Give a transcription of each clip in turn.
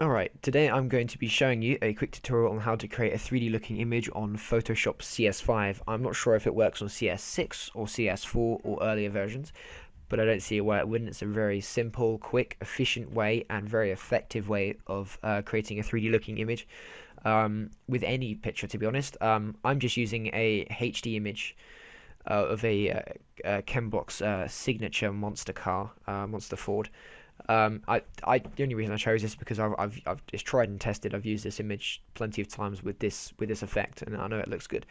Alright, today I'm going to be showing you a quick tutorial on how to create a 3D looking image on Photoshop CS5. I'm not sure if it works on CS6 or CS4 or earlier versions, but I don't see why it wouldn't. It's a very simple, quick, efficient way and very effective way of creating a 3D looking image with any picture, to be honest. I'm just using a HD image of a Chembox signature monster car, Monster Ford. The only reason I chose this is because I've just tried and tested. I've used this image plenty of times with this effect, and I know it looks good.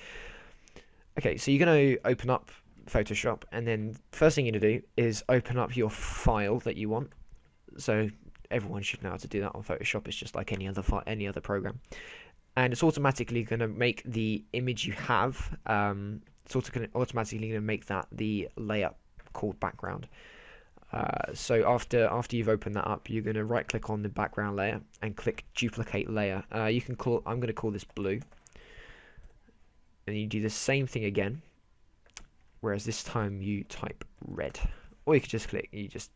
Okay, so you're going to open up Photoshop, and then first thing you're going to do is open up your file that you want. So everyone should know how to do that on Photoshop. It's just like any other program, and it's automatically going to make the image you have. Automatically going to make that the layer called background. So after you've opened that up, you're going to right click on the background layer and click duplicate layer. I'm going to call this blue, and you do the same thing again, whereas this time you type red, or you could just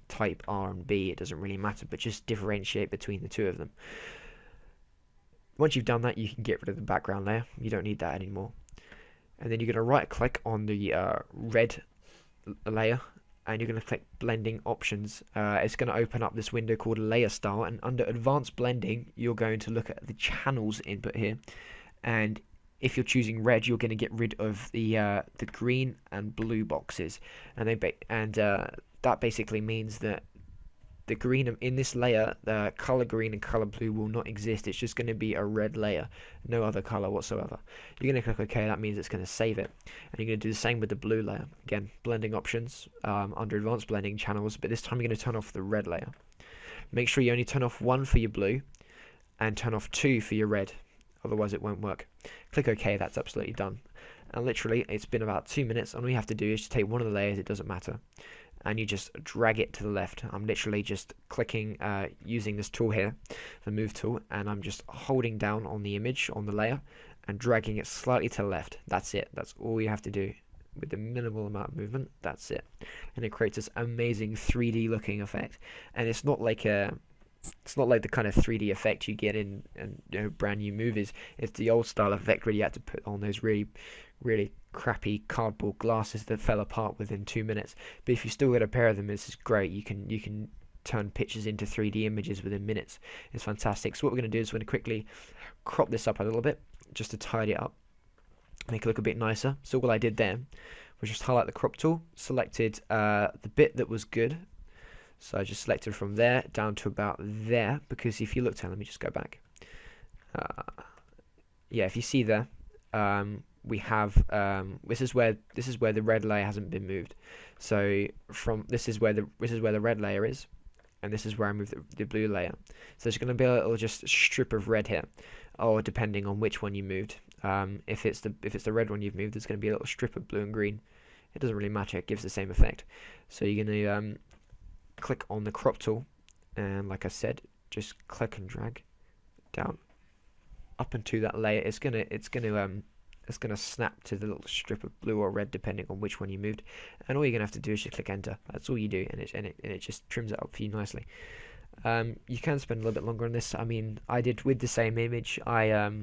type R and B. It doesn't really matter, but just differentiate between the two of them. Once you've done that, you can get rid of the background layer. You don't need that anymore. And then you're going to right click on the red layer, and you're going to click blending options. It's going to open up this window called layer style, and under advanced blending you're going to look at the channels input here, and if you're choosing red, you're going to get rid of the green and blue boxes, and that basically means that the green in this layer, the color green and color blue will not exist. It's just going to be a red layer, no other color whatsoever. You're going to click OK. That means it's going to save it, and you're going to do the same with the blue layer. Again, blending options, under advanced blending channels, but this time you're going to turn off the red layer. Make sure you only turn off 1 for your blue and turn off 2 for your red, otherwise it won't work. Click OK. That's absolutely done, and literally it's been about 2 minutes, and all you have to do is just take one of the layers, it doesn't matter, and you just drag it to the left. I'm literally just clicking, using this tool here, the move tool, and I'm just holding down on the image, on the layer, and dragging it slightly to the left. That's it. That's all you have to do with the minimal amount of movement. That's it, and it creates this amazing 3D looking effect. And it's not like the kind of 3D effect you get in brand new movies. It's the old style effect where you had to put on those really crappy cardboard glasses that fell apart within 2 minutes. But if you still get a pair of them, this is great. You can turn pictures into 3D images within minutes. It's fantastic. So what we're going to do is we're going to quickly crop this up a little bit just to tidy it up, make it look a bit nicer. So all I did there was just highlight the crop tool, selected the bit that was good. So I just selected from there down to about there, because if you look down, let me just go back. Yeah, if you see there, we have this is where the red layer hasn't been moved. So this is where the red layer is, and this is where I moved the blue layer. So there's going to be a little just strip of red here, or depending on which one you moved. If it's the red one you've moved, there's going to be a little strip of blue and green. It doesn't really matter. It gives the same effect. So you're going to click on the crop tool, and like I said, just click and drag down up into that layer. It's gonna snap to the little strip of blue or red depending on which one you moved, and all you're gonna have to do is just click enter. That's all you do, and it just trims it up for you nicely. You can spend a little bit longer on this. I mean, I did with the same image. I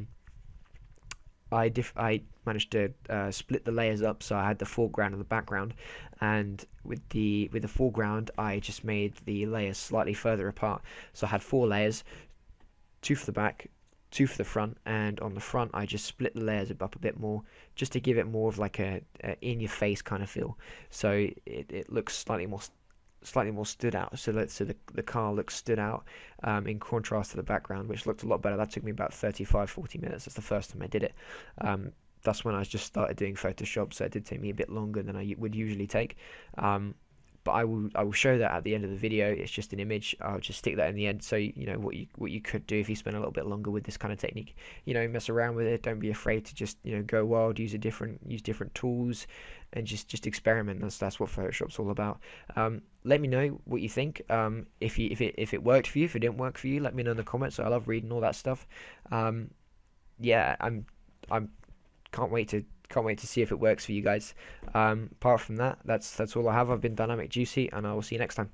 managed to split the layers up, so I had the foreground and the background, and with the foreground I just made the layers slightly further apart. So I had 4 layers, 2 for the back, 2 for the front, and on the front I just split the layers up a bit more, just to give it more of like a in your face kind of feel, so it looks slightly more stood out. So the car looks stood out in contrast to the background, which looked a lot better. That took me about 35-40 minutes. That's the first time I did it. That's when I just started doing Photoshop, so it did take me a bit longer than I would usually take. But I will show that at the end of the video. It's just an image. I'll just stick that in the end, so you know what you could do if you spend a little bit longer with this kind of technique. Mess around with it. Don't be afraid to just go wild. Use different tools, and just experiment. That's what Photoshop's all about. Let me know what you think. If it worked for you, if it didn't work for you, let me know in the comments. I love reading all that stuff. Yeah, I'm can't wait to see if it works for you guys. Apart from that, that's all I have. I've been Dynamic Juicy, and I will see you next time.